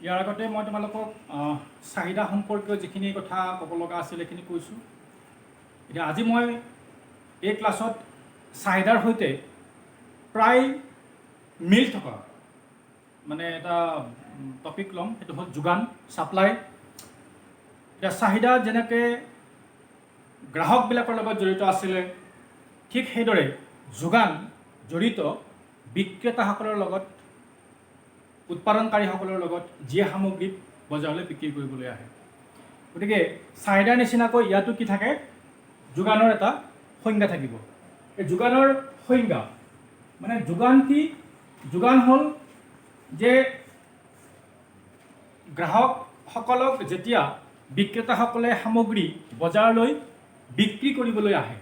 ইয়াৰ আগতে মই তোমালোকক চাহিদা সম্পৰ্কীয় যিখিনি কথা ক'ব লগা আছিল সেইখিনি কৈছোঁ। এতিয়া আজি মই এই ক্লাছত চাহিদাৰ সৈতে প্ৰায় মিল থকা মানে এটা টপিক ল'ম, সেইটো হ'ল যোগান, ছাপ্লাই। এতিয়া চাহিদা যেনেকৈ গ্ৰাহকবিলাকৰ লগত জড়িত আছিলে, ঠিক সেইদৰে যোগান জড়িত বিক্ৰেতাসকলৰ লগত, উৎপাদনকাৰীসকলৰ লগত, যিয়ে সামগ্ৰী বজাৰলৈ বিক্ৰী কৰিবলৈ আহে। গতিকে চাহিদাৰ নিচিনাকৈ ইয়াতো কি থাকে, যোগানৰ এটা সংজ্ঞা থাকিব। এই যোগানৰ সংজ্ঞা মানে যোগান কি? যোগান হ'ল যে গ্ৰাহকসকলক যেতিয়া বিক্ৰেতাসকলে সামগ্ৰী বজাৰলৈ বিক্ৰী কৰিবলৈ আহে,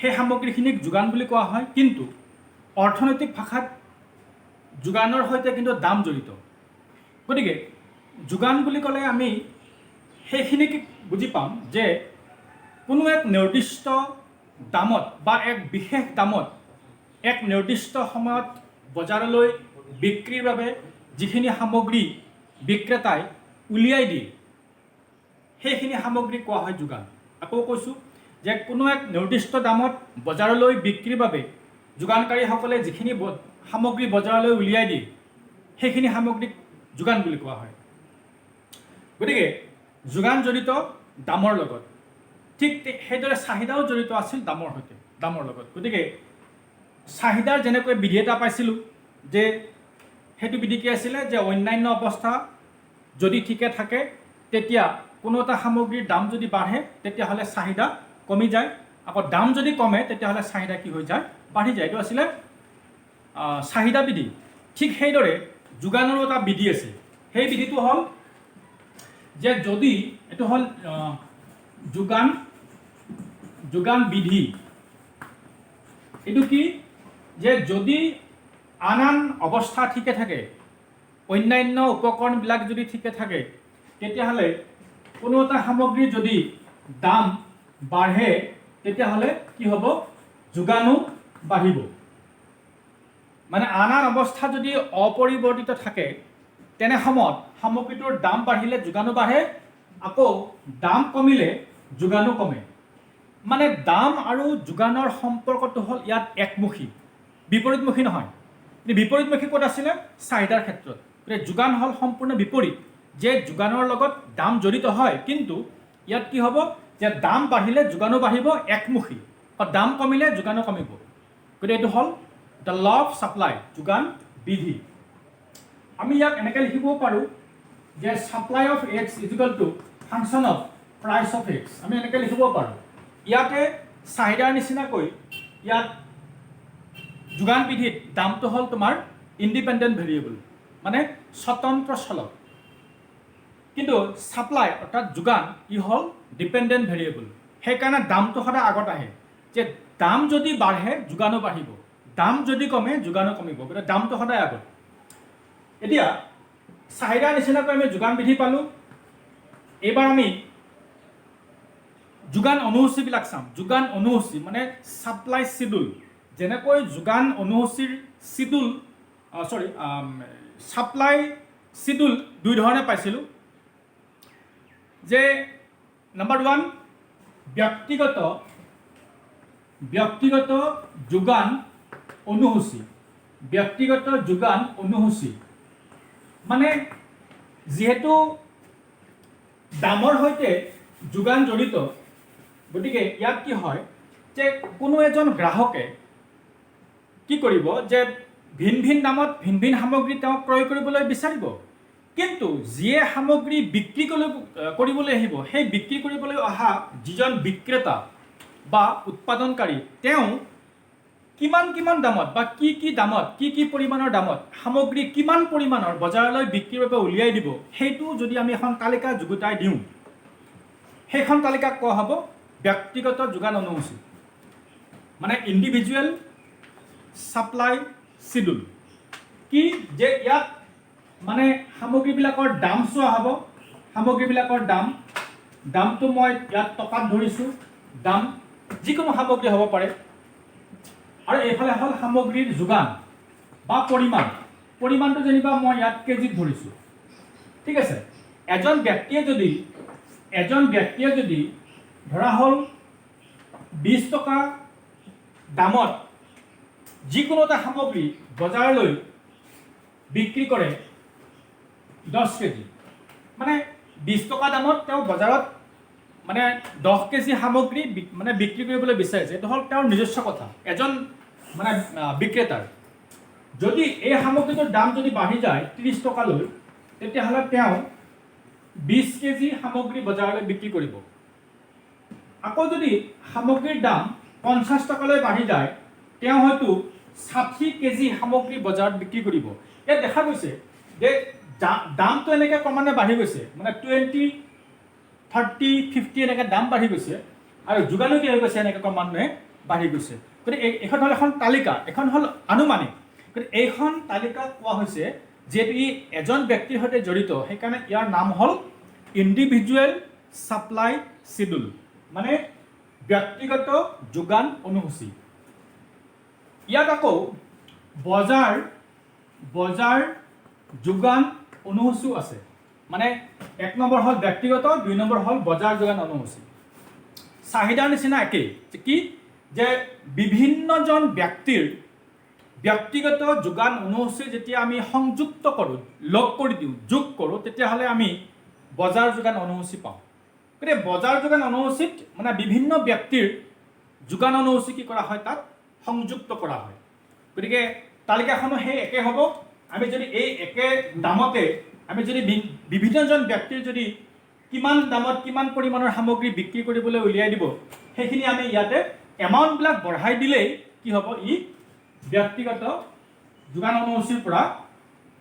সেই সামগ্ৰীখিনিক যোগান বুলি কোৱা হয়। কিন্তু অৰ্থনৈতিক ভাষাত যোগানৰ সৈতে কিন্তু দাম জড়িত। গতিকে যোগান বুলি ক'লে আমি সেইখিনিক বুজি পাম যে কোনো এক নিৰ্দিষ্ট দামত বা এক বিশেষ দামত এক নিৰ্দিষ্ট সময়ত বজাৰলৈ বিক্ৰীৰ বাবে যিখিনি সামগ্ৰী বিক্ৰেতাই উলিয়াই দিয়ে, সেইখিনি সামগ্ৰী কোৱা হয় যোগান। আকৌ কৈছোঁ যে কোনো এক নিৰ্দিষ্ট দামত বজাৰলৈ বিক্ৰীৰ বাবে যোগানকাৰীসকলে যিখিনি সামগ্ৰী বজাৰলৈ উলিয়াই দিয়ে, সেইখিনি সামগ্ৰীক যোগান বুলি কোৱা হয়। গতিকে যোগান জড়িত দামৰ লগত, ঠিক সেইদৰে চাহিদাও জড়িত আছিল দামৰ লগত। গতিকে চাহিদাৰ যেনেকৈ বিধি এটা পাইছিলোঁ, যে সেইটো বিধি কি আছিলে, যে অন্যান্য অৱস্থা যদি ঠিকে থাকে তেতিয়া কোনো এটা সামগ্ৰীৰ দাম যদি বাঢ়ে তেতিয়াহ'লে চাহিদা কমি যায়, আকৌ দাম যদি কমে তেতিয়াহ'লে চাহিদা কি হৈ যায়, বাঢ়ি যায়। এইটো আছিলে চাহিদা বিধি। ঠিক সেইদৰে যোগানৰো এটা বিধি আছে। সেই বিধিটো হ'ল যে যদি এইটো হ'ল যোগান বিধি। এইটো কি, যে যদি আন অৱস্থা ঠিকে থাকে, অন্যান্য উপকৰণবিলাক যদি ঠিকে থাকে, তেতিয়াহ'লে কোনো এটা সামগ্ৰীৰ যদি দাম বাঢ়ে তেতিয়াহ'লে কি হ'ব, যোগানো বাঢ়িব। মানে আন অৱস্থা যদি অপৰিৱৰ্তিত থাকে তেনে সময়ত সামগ্ৰীটোৰ দাম বাঢ়িলে যোগানো বাঢ়ে, আকৌ দাম কমিলে যোগানো কমে। মানে দাম আৰু যোগানৰ সম্পৰ্কটো হ'ল ইয়াত একমুখী, বিপৰীতমুখী নহয়। বিপৰীতমুখী ক'ত আছিলে, চাহিদাৰ ক্ষেত্ৰত। গতিকে যোগান হ'ল সম্পূৰ্ণ বিপৰীত, যে যোগানৰ লগত দাম জড়িত হয়, কিন্তু ইয়াত কি হ'ব, যে দাম বাঢ়িলে যোগানো বাঢ়িব, একমুখী, আৰু দাম কমিলে যোগানো কমিব। গতিকে এইটো হ'ল দ্য ল অফ ছাপ্লাই, যোগান বিধি। আমি ইয়াক এনেকৈ লিখিব পাৰোঁ যে supply of x is equal to function of price of x. আমি এনেকৈ লিখিব পাৰোঁ। ইয়াতে চাহিদাৰ নিচিনাকৈ ইয়াত যোগান বিধিত দামটো হ'ল তোমাৰ ইণ্ডিপেণ্ডেণ্ট ভেৰিয়েবল, মানে স্বতন্ত্ৰ চলক। কিন্তু ছাপ্লাই অৰ্থাৎ যোগান ই হ'ল ডিপেণ্ডেণ্ট ভেৰিয়েবল। সেইকাৰণে দামটো সদায় আগত আহে, যে দাম যদি বাঢ়ে যোগানো বাঢ়িব, দাম যদি কমে যোগানো কমিব। গতিকে দামটো সদায় আগত। এতিয়া চাহিদাৰ নিচিনাকৈ আমি যোগান বিধি পালোঁ। এইবাৰ আমি যোগান অনুসূচীবিলাক চাম। যোগান অনুসূচী মানে ছাপ্লাই চিডুল। যেনেকৈ যোগান অনুসূচীৰ ছাপ্লাই চিডুল দুই ধৰণে পাইছিলোঁ। যে নম্বৰ 1 ব্যক্তিগত যোগান অনুসূচী। ব্যক্তিগত যোগান অনুসূচী মানে যিহেতু দামৰ সৈতে যোগান জড়িত, গতিকে ইয়াত কি হয়, যে কোনো এজন গ্ৰাহকে কি কৰিব, যে ভিন ভিন দামত ভিন ভিন সামগ্ৰী তেওঁ ক্ৰয় কৰিবলৈ বিচাৰিব। কিন্তু যিয়ে সামগ্ৰী বিক্ৰী কৰিবলৈ আহিব, সেই বিক্ৰী কৰিবলৈ অহা যিজন বিক্ৰেতা বা উৎপাদনকাৰী, তেওঁ কিমান দামত বা কি দামত, কি পৰিমাণৰ দামত সামগ্ৰী কিমান পৰিমাণৰ বজাৰলৈ বিক্ৰীৰ বাবে উলিয়াই দিব, সেইটো যদি আমি এখন তালিকা যুগুতাই দিওঁ, সেইখন তালিকাক কোৱা হ'ব ব্যক্তিগত যোগান অনুসূচী, মানে ইণ্ডিভিজুৱেল ছাপ্লাই চিডুল। কি, যে ইয়াত মানে সামগ্ৰীবিলাকৰ দাম চোৱা হ'ব। সামগ্ৰীবিলাকৰ দামটো মই ইয়াত টকাত ধৰিছোঁ, দাম যিকোনো সামগ্ৰী হ'ব পাৰে। আৰু এইফালে হ'ল সামগ্ৰীৰ যোগান বা পৰিমাণটো যেনিবা মই ইয়াত কেজিত ধৰিছোঁ। ঠিক আছে এজন ব্যক্তিয়ে যদি ধৰা হ'ল 20 টকা দামত যিকোনো এটা সামগ্ৰী বজাৰলৈ বিক্ৰী কৰে 10 কেজি মানে 20 টকা দামত তেওঁ বজাৰত মানে 10 কেজি সামগ্ৰী মানে বিক্ৰী কৰিবলৈ বিচাৰিছে এইটো হ'ল তেওঁৰ নিজস্ব কথা এজন মানে বিক্ৰেতাৰ যদি এই সামগ্ৰীটোৰ দাম যদি বাঢ়ি যায় 30 টকালৈ তেতিয়াহ'লে তেওঁ 20 কেজি সামগ্ৰী বজাৰলৈ বিক্ৰী কৰিব আকৌ যদি সামগ্ৰীৰ দাম 50 টকালৈ বাঢ়ি যায় তেওঁ হয়তো 60 কেজি সামগ্ৰী বজাৰত বিক্ৰী কৰিব ইয়াত দেখা গৈছে যে দামটো এনেকৈ ক্ৰমান্বয়ে বাঢ়ি গৈছে মানে 20 30 50 এনেকৈ দাম বাঢ়ি গৈছে আৰু যোগানো কি হৈ গৈছে এনেকৈ ক্ৰমান্বয়ে বাঢ়ি গৈছে গতিকে এইখন হ'ল এখন তালিকা এখন হ'ল আনুমানিক গতিকে এইখন তালিকা কোৱা হৈছে যিহেতু ই এজন ব্যক্তিৰ সৈতে জড়িত সেইকাৰণে ইয়াৰ নাম হ'ল ইণ্ডিভিজুৱেল ছাপ্লাই চিডুল মানে ব্যক্তিগত যোগান অনুসূচী ইয়াত আকৌ বজাৰ যোগান অনুসূচীও আছে মানে 1 নম্বৰ হ'ল ব্যক্তিগত 2 নম্বৰ হ'ল বজাৰ যোগান অনুসূচী চাহিদাৰ নিচিনা একেই কি যে বিভিন্নজন ব্যক্তিৰ ব্যক্তিগত যোগান অনুসূচী যেতিয়া আমি সংযুক্ত কৰোঁ লগ কৰি দিওঁ যোগ কৰোঁ তেতিয়াহ'লে আমি বজাৰ যোগান অনুসূচী পাওঁ গতিকে বজাৰ যোগান অনুসূচীত মানে বিভিন্ন ব্যক্তিৰ যোগান অনুসূচী কি কৰা হয় তাত সংযুক্ত কৰা হয় গতিকে তালিকাখনো সেই একে হ'ব আমি যদি এই একে দামতে আমি যদি বিভিন্নজন ব্যক্তিৰ যদি কিমান দামত কিমান পৰিমাণৰ সামগ্ৰী বিক্ৰী কৰিবলৈ উলিয়াই দিব সেইখিনি আমি ইয়াতে এমাউণ্টবিলাক বঢ়াই দিলেই কি হ'ব ই ব্যক্তিগত যোগান অনুসূচীৰ পৰা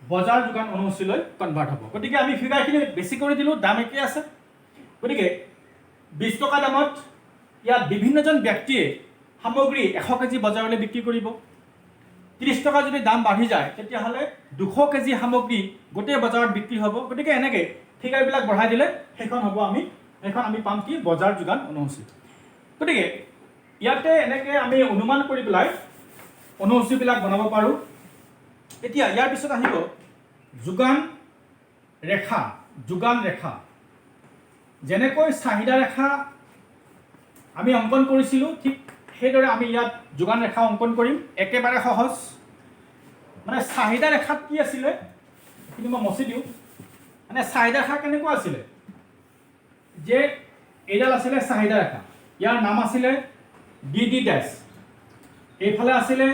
বজাৰ যোগান অনুসূচীলৈ কনভাৰ্ট হ'ব গতিকে আমি ফিগাৰখিনি বেছি কৰি দিলোঁ দাম একেই আছে গতিকে 20 টকা দামত ইয়াত বিভিন্নজন ব্যক্তিয়ে সামগ্ৰী 100 কেজি বজাৰলৈ বিক্ৰী কৰিব 30 টকা যদি দাম বাঢ়ি যায় তেতিয়াহ'লে 200 কেজি সামগ্ৰী গোটেই বজাৰত বিক্ৰী হ'ব গতিকে এনেকৈ ফিগাৰবিলাক বঢ়াই দিলে সেইখন আমি পাম কি বজাৰ যোগান অনুসূচী গতিকে ইয়াতে এনেকৈ আমি অনুমান কৰি পেলাই অনুসূচীবিলাক বনাব পাৰোঁ এতিয়া ইয়াৰ পিছত আহিব যোগান ৰেখা যেনেকৈ চাহিদা ৰেখা আমি অংকন কৰিছিলোঁ ঠিক সেইদৰে আমি ইয়াত যোগান ৰেখা অংকন কৰিম একেবাৰে সহজ মানে চাহিদা ৰেখাত কি আছিলে কিন্তু মই মচি দিওঁ মানে চাহিদা ৰেখা কেনেকুৱা আছিলে যে এইডাল আছিলে চাহিদা ৰেখা ইয়াৰ নাম আছিলে ডি ডেছ এইফালে আছিলে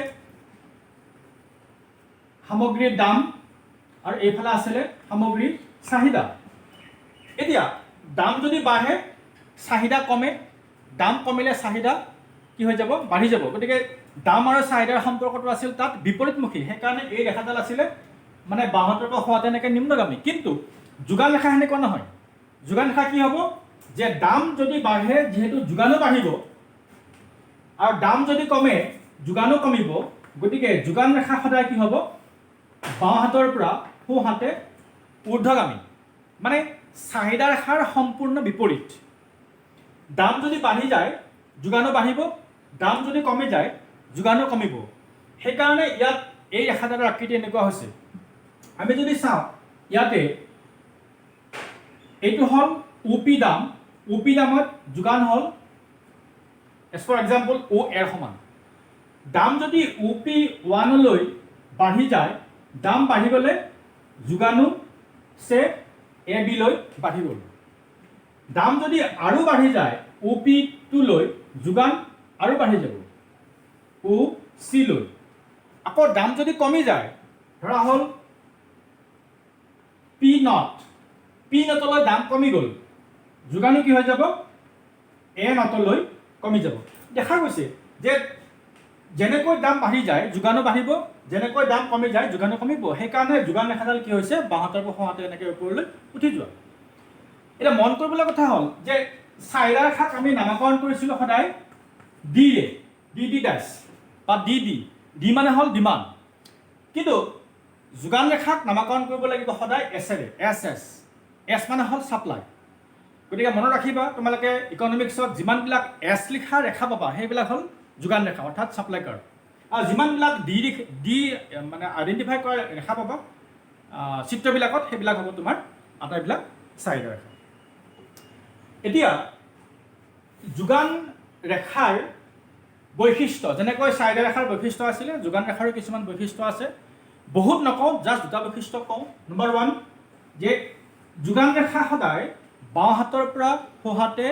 সামগ্ৰীৰ দাম আৰু এইফালে আছিলে সামগ্ৰীৰ চাহিদা এতিয়া দাম যদি বাঢ়ে চাহিদা কমে দাম কমিলে চাহিদা কি হৈ যাব বাঢ়ি যাব গতিকে দাম আৰু চাহিদাৰ সম্পৰ্কটো আছিল তাত বিপৰীতমুখী সেইকাৰণে এই ৰেখাডাল আছিলে মানে বাহঁতৰ পৰা হোৱাতে এনেকৈ নিম্নগামী কিন্তু যোগান ৰেখা সেনেকুৱা নহয় যোগান ৰেখা কি হ'ব যে দাম যদি বাঢ়ে যিহেতু যোগানো বাঢ়িব আৰু দাম যদি কমে যোগানো কমিব গতিকে যোগান ৰেখা সদায় কি হ'ব বাওঁ হাতৰ পৰা সোঁ হাতে ঊৰ্ধ্বগামী মানে চাহিদা ৰেখাৰ সম্পূৰ্ণ বিপৰীত দাম যদি বাঢ়ি যায় যোগানো বাঢ়িব দাম যদি কমি যায় যোগানো কমিব সেইকাৰণে ইয়াত এই ৰেখাডালৰ আকৃতি এনেকুৱা হৈছে আমি যদি চাওঁ ইয়াতে এইটো হ'ল UP দামত যোগান হ'ল এজ ফৰ এক্সাম্পল OA সমান দাম যদি UP1লৈ বাঢ়ি যায় দাম বাঢ়ি গ'লে যোগানো সে AB লৈ বাঢ়ি গ'ল দাম যদি আৰু বাঢ়ি যায় UP2লৈ যোগান আৰু বাঢ়ি যাব OC লৈ আকৌ দাম যদি কমি যায় ধৰা হ'ল P0লৈ দাম কমি গ'ল যোগানো কি হৈ যাব A0লৈ কমি যাব দেখা গৈছে যে যেনেকৈ দাম বাঢ়ি যায় যোগানো বাঢ়িব যেনেকৈ দাম কমি যায় যোগানো কমিব সেইকাৰণে যোগান ৰেখাডাল কি হৈছে বাহঁতৰ পৰা সোঁহাতে এনেকৈ ওপৰলৈ উঠি যোৱা এতিয়া মন কৰিবলগীয়া কথা হ'ল যে চাহিদা ৰেখাক আমি নামাকৰণ কৰিছিলোঁ সদায় ডি ডেছ বা ডি মানে হ'ল ডিমাণ্ড কিন্তু যোগান ৰেখাক নামাকৰণ কৰিব লাগিব সদায় এছ মানে হ'ল ছাপ্লাই গতিকে মনত ৰাখিবা তোমালোকে ইকনমিক্সত যিমানবিলাক এছ লিখা ৰেখা পাবা সেইবিলাক হ'ল যোগান ৰেখা অৰ্থাৎ ছাপ্লাই কাৰ্ভ আৰু যিমানবিলাক ডি মানে আইডেণ্টিফাই কৰা ৰেখা পাবা চিত্ৰবিলাকত সেইবিলাক হ'ব তোমাৰ আটাইবিলাক চাহিদা ৰেখা। এতিয়া যোগান ৰেখাৰ বৈশিষ্ট্য, যেনেকৈ চাহিদা ৰেখাৰ বৈশিষ্ট্য আছিলে, যোগান ৰেখাৰো কিছুমান বৈশিষ্ট্য আছে। বহুত নকওঁ, জাষ্ট দুটা বৈশিষ্ট্য কওঁ। নম্বৰ 1 যে যোগান ৰেখা সদায় বাওঁ হাতৰ পৰা সোঁহাতে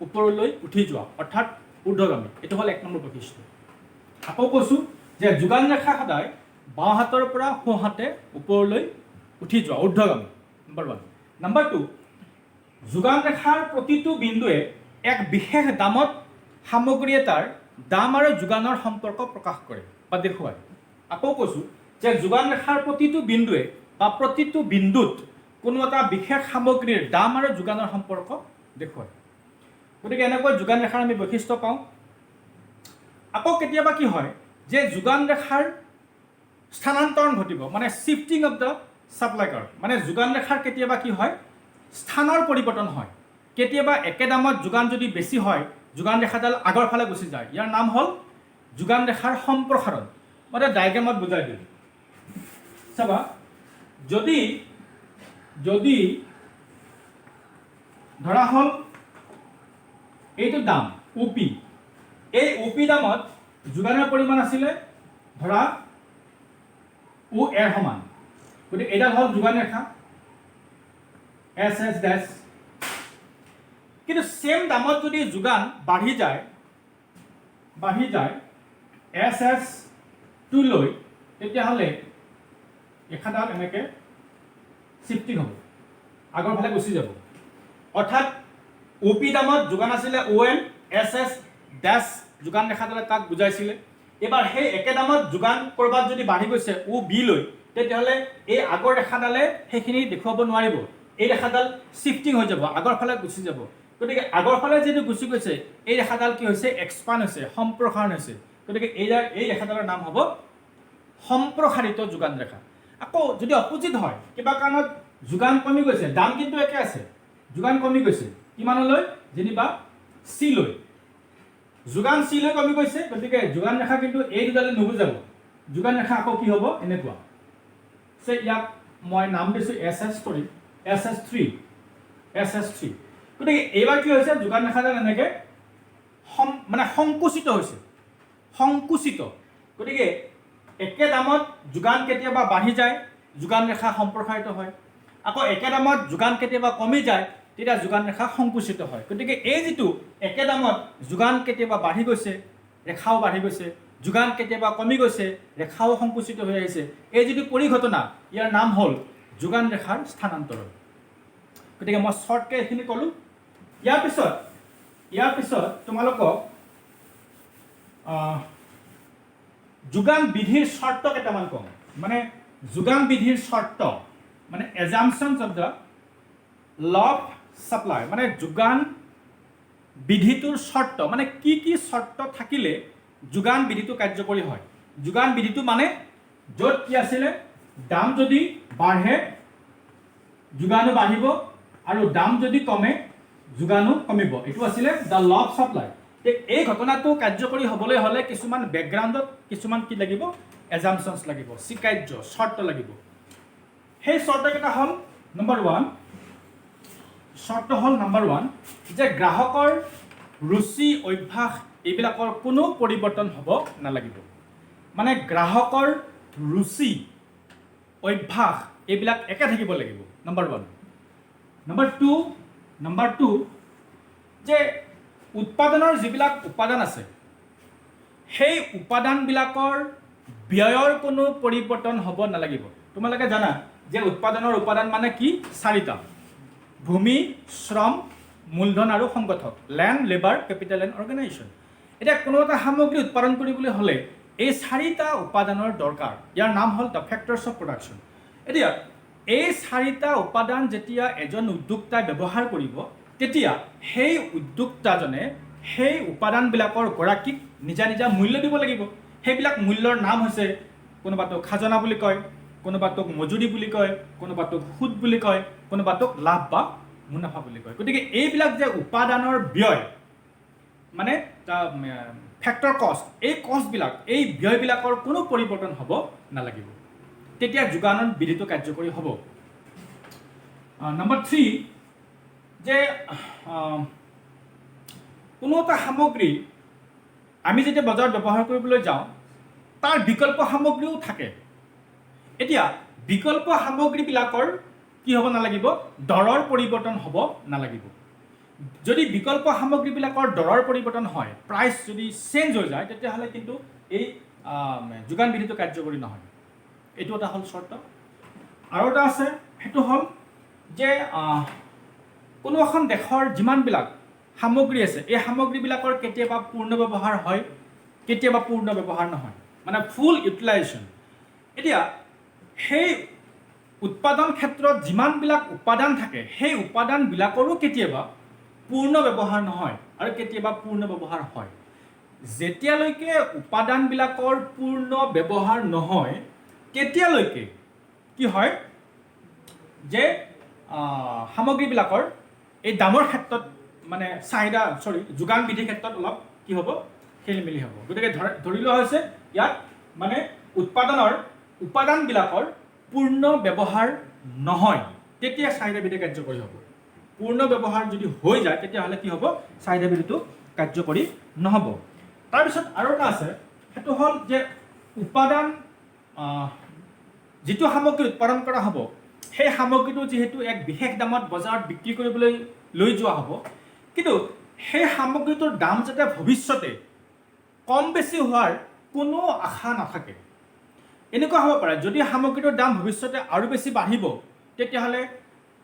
ওপৰলৈ উঠি যোৱা, অৰ্থাৎ ঊৰ্ধ্বগামী। এইটো হ'ল 1 নম্বৰ বৈশিষ্ট্য। আকৌ কৈছোঁ যে যোগান ৰেখা সদায় বাওঁ হাতৰ পৰা সোঁহাতে ওপৰলৈ উঠি যোৱা, ঊৰ্ধ্বগামী। নম্বৰ 1। নম্বৰ 2, যোগান ৰেখাৰ প্ৰতিটো বিন্দুৱে এক বিশেষ দামত সামগ্ৰী এটাৰ দাম আৰু যোগানৰ সম্পৰ্ক প্ৰকাশ কৰে বা দেখুৱায়। আকৌ কৈছোঁ যে যোগান ৰেখাৰ প্ৰতিটো বিন্দুৱে বা প্ৰতিটো বিন্দুত কোনো এটা বিশেষ সামগ্ৰীৰ দাম আৰু যোগানৰ সম্পৰ্ক দেখুৱায়। গতিকে এনেকৈ যোগান ৰেখাৰ আমি বৈশিষ্ট্য পাওঁ। আকৌ কেতিয়াবা কি হয় যে যোগান ৰেখাৰ স্থানান্তৰণ ঘটিব, মানে shifting of the supply curve. মানে যোগান ৰেখাৰ কেতিয়াবা কি হয়, স্থানৰ পৰিৱৰ্তন হয়। কেতিয়াবা একে দামত যোগান যদি বেছি হয়, যোগান ৰেখাডাল আগৰ ফালে গুচি যায়। ইয়াৰ নাম হ'ল যোগান ৰেখাৰ সম্প্ৰসাৰণ। মই এটা ডায়েগ্ৰামত বুজাই দিওঁ। চাবা, যদি ধৰা হ'ল এইটো দাম OP, এই OP দামত যোগানৰ পৰিমাণ আছিলে ধৰা OA সমান। গতিকে এইডাল হ'ল যোগান ৰেখা SS ডেছ। কিন্তু সেম দামত যদি যোগান বাঢ়ি যায় SS2 লৈ, তেতিয়াহ'লে ৰেখাডাল এনেকৈ শ্বিফটিং হ'ব, আগৰ ফালে গুচি যাব। অৰ্থাৎ OP দামত যোগান আছিলে ON, SS ডেছ যোগান ৰেখাডালে তাক বুজাইছিলে। এবাৰ সেই একে দামত যোগান ক'ৰবাত যদি বাঢ়ি গৈছে OB লৈ, তেতিয়াহ'লে এই আগৰ ৰেখাডালে সেইখিনি দেখুৱাব নোৱাৰিব। এই ৰেখাডাল শ্বিফটিং হৈ যাব, আগৰ ফালে গুচি যাব। গতিকে আগৰ ফালে যিটো গুচি গৈছে, এই ৰেখাডাল কি হৈছে, এক্সপাণ্ড হৈছে, সম্প্ৰসাৰণ হৈছে। গতিকে এই ৰেখাডালৰ নাম হ'ব সম্প্ৰসাৰিত যোগান ৰেখা। আকৌ যদি অপোজিট হয়, কিবা কাৰণত যোগান কমি গৈছে, দাম কিন্তু একে আছে, যোগান কমি গৈছে কিমানলৈ, যেনিবা C লৈ, যোগান C লৈ কমি গৈছে। গতিকে যোগান ৰেখা কিন্তু এই দুডালে নুবুজাব। যোগান ৰেখা আকৌ কি হ'ব, এনেকুৱা। ইয়াক মই নাম দিছোঁ SS3। গতিকে এইবাৰ কি হৈছে, যোগান ৰেখাডাল এনেকৈ মানে সংকুচিত হৈছে, সংকুচিত। গতিকে একে দামত যোগান কেতিয়াবা বাঢ়ি যায়, যোগান ৰেখা সম্প্ৰসাৰিত হয়। আকৌ একে দামত যোগান কেতিয়াবা কমি যায়, তেতিয়া যোগান ৰেখা সংকুচিত হয়। গতিকে এই যিটো একে দামত যোগান কেতিয়াবা বাঢ়ি গৈছে, ৰেখাও বাঢ়ি গৈছে, যোগান কেতিয়াবা কমি গৈছে, ৰেখাও সংকুচিত হৈ আহিছে, এই যিটো পৰিঘটনা, ইয়াৰ নাম হ'ল যোগান ৰেখাৰ স্থানান্তৰণ। গতিকে মই শ্বৰ্টকৈ এইখিনি ক'লোঁ। ইয়াৰ পিছত তোমালোকক যোগান বিধিৰ চৰ্ত কেইটামান কম। মানে যোগান বিধিৰ চৰ্ত, মানে assumptions of the law of supply, মানে যোগান বিধিটোৰ চৰ্ত, মানে কি কি চৰ্ত থাকিলে যোগান বিধিটো কাৰ্যকৰী হয়। যোগান বিধিটো মানে য'ত কি আছিলে, দাম যদি বাঢ়ে যোগানো বাঢ়িব, আৰু দাম যদি কমে যোগানো কমিব। এইটো আছিলে দ্য ল অফ ছাপ্লাই। এই ঘটনাটো কাৰ্যকৰী হ'বলৈ হ'লে কিছুমান বেকগ্ৰাউণ্ডত কিছুমান কি লাগিব, এজাম্পশ্যনছ লাগিব, স্বীকাৰ্য চৰ্ত লাগিব। সেই চৰ্তকেইটা হ'ল নম্বৰ 1, চৰ্ত হ'ল নম্বৰ 1 যে গ্ৰাহকৰ ৰুচি অভ্যাস এইবিলাকৰ কোনো পৰিৱৰ্তন হ'ব নালাগিব। মানে গ্ৰাহকৰ ৰুচি অভ্যাস এইবিলাক একে থাকিব লাগিব, নম্বৰ 1। নম্বৰ 2 যে উৎপাদনৰ যিবিলাক উপাদান আছে, সেই উপাদানবিলাকৰ ব্যয়ৰ কোনো পৰিৱৰ্তন হ'ব নালাগিব। তোমালোকে জানা যে উৎপাদনৰ উপাদান মানে কি, 4টা: ভূমি, শ্ৰম, মূলধন আৰু সংগঠক, land, labour, capital and organisation. এতিয়া কোনো এটা সামগ্ৰী উৎপাদন কৰিবলৈ হ'লে এই 4টা উপাদানৰ দৰকাৰ। ইয়াৰ নাম হ'ল দ্য ফেক্টৰ্ছ অফ প্ৰডাকশ্যন। এতিয়া এই 4টা উপাদান যেতিয়া এজন উদ্যোক্তাই ব্যৱহাৰ কৰিব, তেতিয়া সেই উদ্যোক্তাজনে সেই উপাদানবিলাকৰ গৰাকীক নিজা নিজা মূল্য দিব লাগিব। সেইবিলাক মূল্যৰ নাম হৈছে, কোনোবাটোক খাজনা বুলি কয়, কোনোবাটোক মজুৰি বুলি কয়, কোনোবাটোক সুদ বুলি কয়, কোনোবাটোক লাভ বা মুনাফা বুলি কয়। গতিকে এইবিলাক যে উপাদানৰ ব্যয়, মানে ফেক্টৰ কষ্ট, এই কষ্টবিলাক, এই ব্যয়বিলাকৰ কোনো পৰিৱৰ্তন হ'ব নালাগিব, তেতিয়া যোগানৰ বিধিটো কাৰ্যকৰী হ'ব। নম্বৰ 3 যে কোনো এটা সামগ্ৰী আমি যেতিয়া বজাৰত ব্যৱহাৰ কৰিবলৈ যাওঁ তাৰ বিকল্প সামগ্ৰীও থাকে এতিয়া বিকল্প সামগ্ৰীবিলাকৰ কি হ'ব নালাগিব দৰৰ পৰিৱৰ্তন হ'ব নালাগিব যদি বিকল্প সামগ্ৰীবিলাকৰ দৰৰ পৰিৱৰ্তন হয় প্ৰাইচ যদি চেঞ্জ হৈ যায় তেতিয়াহ'লে কিন্তু এই যোগান বিধিটো কাৰ্যকৰী নহয় এইটো এটা হ'ল চৰ্ত আৰু এটা আছে সেইটো হ'ল যে কোনো এখন দেশৰ যিমানবিলাক সামগ্ৰী আছে এই সামগ্ৰীবিলাকৰ কেতিয়াবা পূৰ্ণ ব্যৱহাৰ হয় কেতিয়াবা পূৰ্ণ ব্যৱহাৰ নহয় মানে ফুল ইউটিলাইজেশ্যন এতিয়া সেই উৎপাদন ক্ষেত্ৰত যিমানবিলাক উপাদান থাকে সেই উপাদানবিলাকৰো কেতিয়াবা পূৰ্ণ ব্যৱহাৰ নহয় আৰু কেতিয়াবা পূৰ্ণ ব্যৱহাৰ হয় যেতিয়ালৈকে উপাদানবিলাকৰ পূৰ্ণ ব্যৱহাৰ নহয় তেতিয়ালৈকে কি হয় যে সামগ্ৰীবিলাকৰ এই দামৰ ক্ষেত্ৰত মানে চাহিদা যোগান বিধিৰ ক্ষেত্ৰত অলপ কি হ'ব খেলিমেলি হ'ব গতিকে ধৰি লোৱা হৈছে ইয়াত মানে উপাদানবিলাকৰ পূৰ্ণ ব্যৱহাৰ নহয় তেতিয়া চাহিদা বিধি কাৰ্যকৰী হ'ব পূৰ্ণ ব্যৱহাৰ যদি হৈ যায় তেতিয়াহ'লে কি হ'ব চাহিদা বিধিটো কাৰ্যকৰী নহ'ব তাৰপিছত আৰু এটা আছে সেইটো হ'ল যে উপাদান যিটো সামগ্ৰী উৎপাদন কৰা হ'ব সেই সামগ্ৰীটো যিহেতু এক বিশেষ দামত বজাৰত বিক্ৰী কৰিবলৈ লৈ যোৱা হ'ব কিন্তু সেই সামগ্ৰীটোৰ দাম যাতে ভৱিষ্যতে কম বেছি হোৱাৰ কোনো আশা নাথাকে এনেকুৱা হ'ব পাৰে যদি সামগ্ৰীটোৰ দাম ভৱিষ্যতে আৰু বেছি বাঢ়িব তেতিয়াহ'লে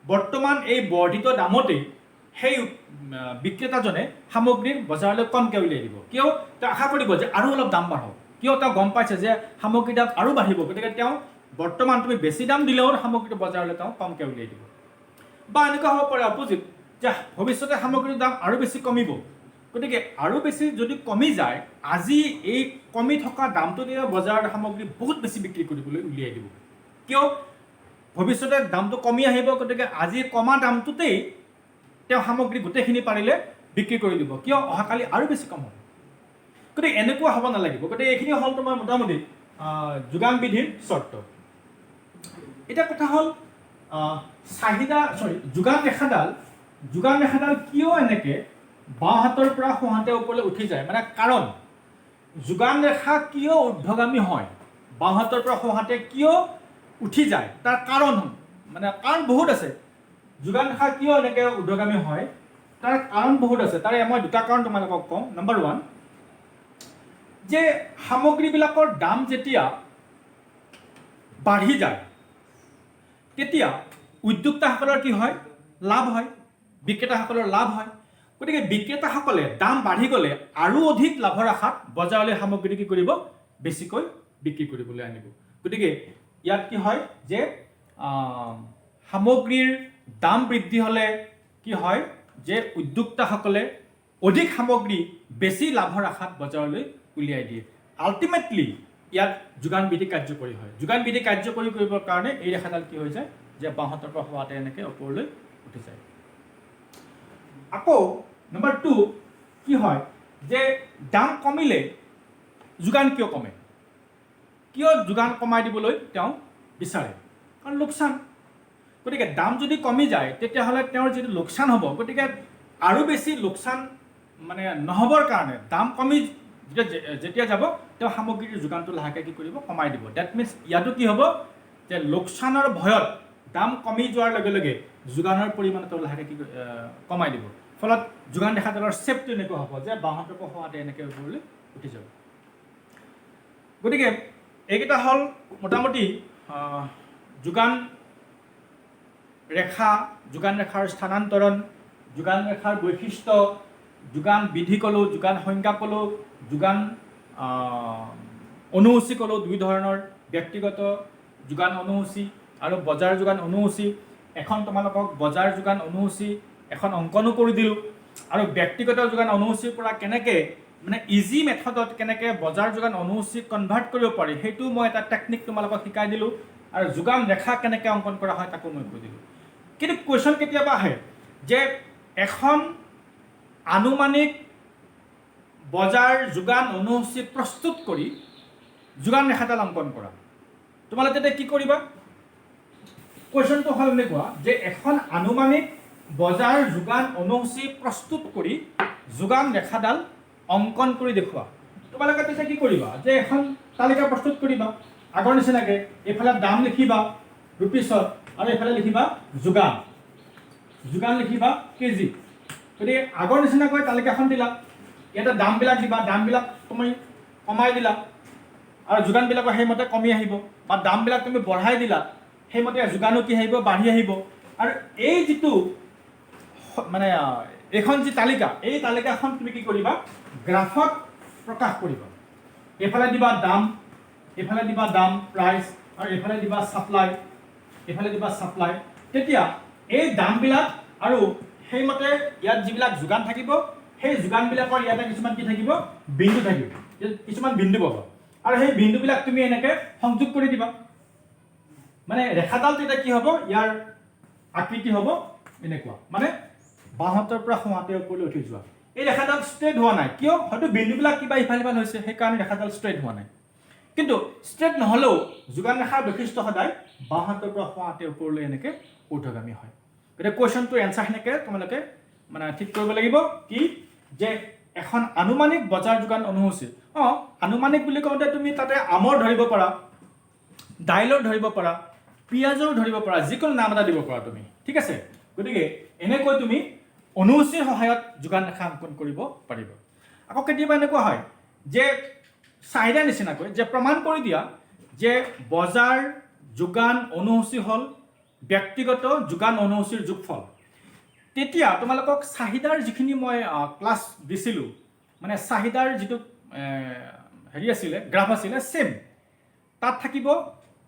বৰ্তমান এই বৰ্ধিত দামতেই সেই বিক্ৰেতাজনে সামগ্ৰী বজাৰলৈ কমকৈ উলিয়াই দিব কিয় তেওঁ আশা কৰিব যে আৰু অলপ দাম বাঢ়ক কিয় তেওঁ গম পাইছে যে সামগ্ৰীৰ দাম আৰু বাঢ়িব গতিকে তেওঁ বৰ্তমান তুমি বেছি দাম দিলেও সামগ্ৰীটো বজাৰলৈ তেওঁ কমকৈ উলিয়াই দিব বা এনেকুৱা হ'ব পাৰে অপজিট যে ভৱিষ্যতে সামগ্ৰীৰ দাম আৰু বেছি কমিব গতিকে আৰু বেছি যদি কমি যায় আজি এই কমি থকা দামটোতে বজাৰত সামগ্ৰী বহুত বেছি বিক্ৰী কৰিবলৈ উলিয়াই দিব কিয় ভৱিষ্যতে দামটো কমি আহিব গতিকে আজি কমা দামটোতেই তেওঁ সামগ্ৰী গোটেইখিনি পাৰিলে বিক্ৰী কৰি দিব কিয় অহাকালি আৰু বেছি কম হ'ব গতিকে এনেকুৱা হ'ব নালাগিব গতিকে এইখিনি হ'ল তোমাৰ মোটামুটি যোগান বিধিৰ চৰ্ত এতিয়া কথা হ'ল যোগান ৰেখাডাল কিয় এনেকৈ বাওঁ হাতৰ পৰা সোঁ হাতৰ ওপৰলৈ উঠি যায় মানে কাৰণ যোগান ৰেখা কিয় ঊৰ্ধ্বগামী হয় বাওঁ হাতৰ পৰা সোঁ হাতে কিয় উঠি যায় তাৰ কাৰণ বহুত আছে যোগান ৰেখা কিয় এনেকৈ ঊৰ্ধ্বগামী হয় তাৰ কাৰণ বহুত আছে তাৰে মই দুটা কাৰণ তোমালোকক কওঁ নম্বৰ 1 যে সামগ্ৰীবিলাকৰ দাম যেতিয়া বাঢ়ি যায় তেতিয়া উদ্যোক্তাসকলৰ কি হয় লাভ হয় বিক্ৰেতাসকলৰ লাভ হয় গতিকে বিক্ৰেতাসকলে দাম বাঢ়ি গ'লে আৰু অধিক লাভৰ আশাত বজাৰলৈ সামগ্ৰী কি কৰিব বেছিকৈ বিক্ৰী কৰিবলৈ আনিব গতিকে ইয়াত কি হয় যে সামগ্ৰীৰ দাম বৃদ্ধি হ'লে কি হয় যে উদ্যোক্তাসকলে অধিক সামগ্ৰী বেছি লাভৰ আশাত বজাৰলৈ উলিয়াই দিয়ে আল্টিমেটলি ইয়াত যোগান বিধি কাৰ্যকৰী হয় যোগান বিধি কাৰ্যকৰী কৰিবৰ কাৰণে এই ৰেখাডাল কি হৈ যায় যে বাঁহাতৰ পৰা হোৱাতে এনেকৈ ওপৰলৈ উঠি যায় আকৌ নম্বৰ 2 কি হয় যে দাম কমিলে যোগান কিয় কমে কিয় যোগান কমাই দিবলৈ তেওঁ বিচাৰে কাৰণ লোকচান গতিকে দাম যদি কমি যায় তেতিয়াহ'লে তেওঁৰ যিটো লোকচান হ'ব গতিকে আৰু বেছি লোকচান মানে নহ'বৰ কাৰণে দাম কমি যেতিয়া যাব তেওঁ সামগ্ৰীৰ যোগানটো লাহেকৈ কি কৰিব কমাই দিব ডেট মিনছ ইয়াতো কি হ'ব যে লোকচানৰ ভয়ত দাম কমি যোৱাৰ লগে লগে যোগানৰ পৰিমাণটো লাহেকৈ কি কমাই দিব ফলত যোগান ৰেখাডালৰ শ্বেপটো এনেকুৱা হ'ব যে বাঁহাতৰ পৰা হোৱাতে এনেকৈ ওপৰলৈ উঠি যাব গতিকে এইকেইটা হ'ল মোটামুটি যোগান ৰেখাৰ স্থানান্তৰণ যোগান ৰেখাৰ বৈশিষ্ট্য যোগান বিধি ক'লোঁ যোগান সংজ্ঞা ক'লোঁ যোগান অনুসূচী ক'লোঁ দুই ধৰণৰ ব্যক্তিগত যোগান অনুসূচী আৰু বজাৰ যোগান অনুসূচী এখন তোমালোকক বজাৰ যোগান অনুসূচী এখন অংকনো কৰি দিলোঁ আৰু ব্যক্তিগত যোগান অনুসূচীৰ পৰা কেনেকৈ মানে ইজি মেথডত কেনেকৈ বজাৰ যোগান অনুসূচী কনভাৰ্ট কৰিব পাৰি সেইটো মই এটা টেকনিক তোমালোকক শিকাই দিলোঁ আৰু যোগান ৰেখা কেনেকৈ অংকন কৰা হয় তাকো মই কৈ দিলোঁ কিন্তু কুৱেশ্যন কেতিয়াবা আহে যে এখন আনুমানিক বজাৰ যোগান অনুসূচী প্ৰস্তুত কৰি যোগান ৰেখাডাল অংকন কৰা তোমালোকে তেতিয়া কি কৰিবা কুৱেশ্যনটো হ'ল এনেকুৱা যে এখন আনুমানিক বজাৰ যোগান অনুসূচী প্ৰস্তুত কৰি যোগান ৰেখাডাল অংকন কৰি দেখুওৱা। তোমালোকে তেতিয়া কি কৰিবা যে এখন তালিকা প্ৰস্তুত কৰিবা আগৰ নিচিনাকৈ, এইফালে দাম লিখিবা ৰুপিছত আৰু এইফালে লিখিবা যোগান, যোগান লিখিবা কেজি। গতিকে আগৰ নিচিনাকৈ তালিকাখন দিলা, ইয়াতে দামবিলাক দিবা, দামবিলাক তুমি কমাই দিলা আৰু যোগানবিলাকো সেইমতে কমি আহিব, বা দামবিলাক তুমি বঢ়াই দিলা সেইমতে যোগানো কি আহিব বাঢ়ি আহিব। আৰু এই যিটো মানে এইখন যি তালিকা, এই তালিকাখন তুমি কি কৰিবা গ্ৰাফত প্ৰকাশ কৰিবা। এইফালে দিবা দাম, এইফালে দিবা দাম প্ৰাইচ, আৰু এইফালে দিবা ছাপ্লাই, এইফালে দিবা ছাপ্লাই। তেতিয়া এই দামবিলাক আৰু সেইমতে ইয়াত যিবিলাক যোগান থাকিব সেই যোগানবিলাকৰ ইয়াতে কিছুমান কি থাকিব বিন্দু থাকিব, কিছুমান বিন্দু পাবা, আৰু সেই বিন্দুবিলাক তুমি এনেকৈ সংযোগ কৰি দিবা। মানে ৰেখাডাল তেতিয়া কি হ'ব, ইয়াৰ আকৃতি হ'ব এনেকুৱা, মানে বাঁহাতৰ পৰা সোঁহাতে ওপৰলৈ উঠি যোৱা। এই ৰেখাডাল ষ্ট্ৰেইট হোৱা নাই, কিয়? হয়তো বিন্দুবিলাক কিবা ইফাল সিফাল হৈছে, সেইকাৰণে ৰেখাডাল ষ্ট্ৰেইট হোৱা নাই। কিন্তু ষ্ট্ৰেইট নহ'লেও যোগান ৰেখাৰ বৈশিষ্ট্য সদায় বাঁহাতৰ পৰা সোঁহাতে ওপৰলৈ এনেকৈ ঊৰ্ধ্বগামী হয়। গতিকে কুৱেশ্যনটোৰ এনচাৰ সেনেকৈ তোমালোকে মানে ঠিক কৰিব লাগিব কি, যে এখন আনুমানিক বজাৰ যোগান অনুসূচী। আনুমানিক বুলি কওঁতে তুমি তাতে আমৰ ধৰিব পাৰা, দাইলৰ ধৰিব পাৰা, পিঁয়াজৰ ধৰিব পাৰা, যিকোনো নাম এটা দিব পাৰা তুমি, ঠিক আছে। গতিকে এনেকৈ তুমি অনুসূচীৰ সহায়ত যোগান ৰেখা অংকন কৰিব পাৰিবা। আকৌ কেতিয়াবা এনেকুৱা হয় যে চাহিদা নিচিনাকৈ যে প্ৰমাণ কৰি দিয়া যে বজাৰ যোগান অনুসূচী হ'ল ব্যক্তিগত যোগান অনুসূচীৰ যোগফল। তেতিয়া তোমালোকক চাহিদাৰ যিখিনি মই ক্লাছ দিছিলোঁ, মানে চাহিদাৰ যিটো হেৰি আছিলে গ্ৰাফ আছিলে ছেম, তাত থাকিব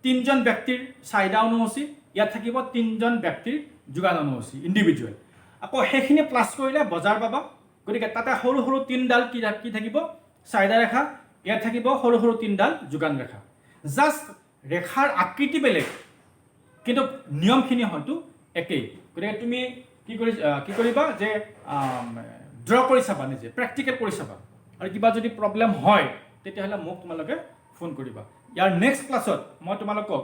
3জন ব্যক্তিৰ চাহিদা অনুসূচী, ইয়াত থাকিব 3জন ব্যক্তিৰ যোগান অনুসূচী ইণ্ডিভিজুৱেল। আকৌ সেইখিনি প্লাছ কৰিলে বজাৰ পাবা। গতিকে তাতে সৰু সৰু 3ডাল কি থাকিব চাহিদা ৰেখা, ইয়াত থাকিব সৰু সৰু 3ডাল যোগান ৰেখা। জাষ্ট ৰেখাৰ আকৃতি বেলেগ, কিন্তু নিয়মখিনি হয়তো একেই। গতিকে তুমি কি কৰিবা যে ড্ৰ কৰি চাবা, নিজে প্ৰেক্টিকেল কৰি চাবা, আৰু কিবা যদি প্ৰব্লেম হয় তেতিয়াহ'লে মোক তোমালোকে ফোন কৰিবা। ইয়াৰ নেক্সট ক্লাছত মই তোমালোকক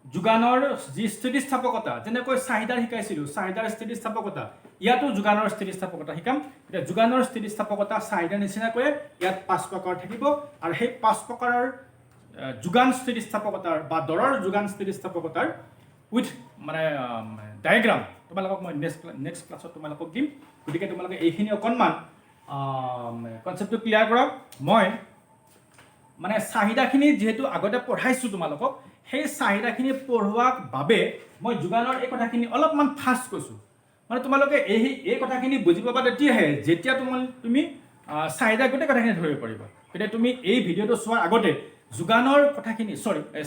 যোগানৰ যি স্থিতিস্থাপকতা, যেনেকৈ চাহিদাৰ শিকাইছিলোঁ চাহিদাৰ স্থিতিস্থাপকতা, ইয়াতো যোগানৰ স্থিতিস্থাপকতা শিকাম। এতিয়া যোগানৰ স্থিতিস্থাপকতা চাহিদাৰ নিচিনাকৈয়ে ইয়াত 5 প্ৰকাৰ থাকিব, আৰু সেই 5 প্ৰকাৰৰ যোগান স্থিতিস্থাপকতাৰ বা দৰৰ যোগান স্থিতিস্থাপকতাৰ উইথ মানে ডায়েগ্ৰাম তোমালোকক মই নেক্সট ক্লাছত তোমালোকক দিম। গতিকে তোমালোকে এইখিনি অকণমান কনচেপ্টটো ক্লিয়াৰ কৰক। মই মানে চাহিদাখিনি যিহেতু আগতে পঢ়াইছোঁ তোমালোকক, সেই চাহিদাখিনি পঢ়োৱাৰ বাবে মই যোগানৰ এই কথাখিনি অলপমান ফাষ্ট কৈছোঁ। মানে তোমালোকে এই কথাখিনি বুজি পাবা তেতিয়াহে যেতিয়া তুমি চাহিদাৰ গোটেই কথাখিনি ধৰিব পাৰিবা। গতিকে তুমি এই ভিডিঅ'টো চোৱাৰ আগতে যোগানৰ কথাখিনি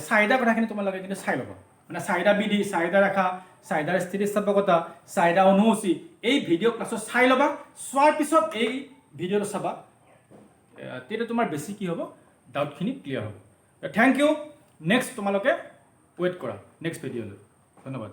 চাহিদাৰ কথাখিনি তোমালোকে কিন্তু চাই ল'বা। মানে চাহিদা বিধি, চাহিদা ৰেখা, চাহিদাৰ স্থিতিস্থাপকতা, চাহিদা অনুসূচী, এই ভিডিঅ' ক্লাছত চাই ল'বা। চোৱাৰ পিছত এই ভিডিঅ'টো চাবা, তেতিয়া তোমাৰ বেছি কি হ'ব ডাউটখিনি ক্লিয়াৰ হ'ব। Thank you. নেক্সট তোমালোকে ৱেইট কৰা নেক্সট ভিডিঅ'লৈ। ধন্যবাদ।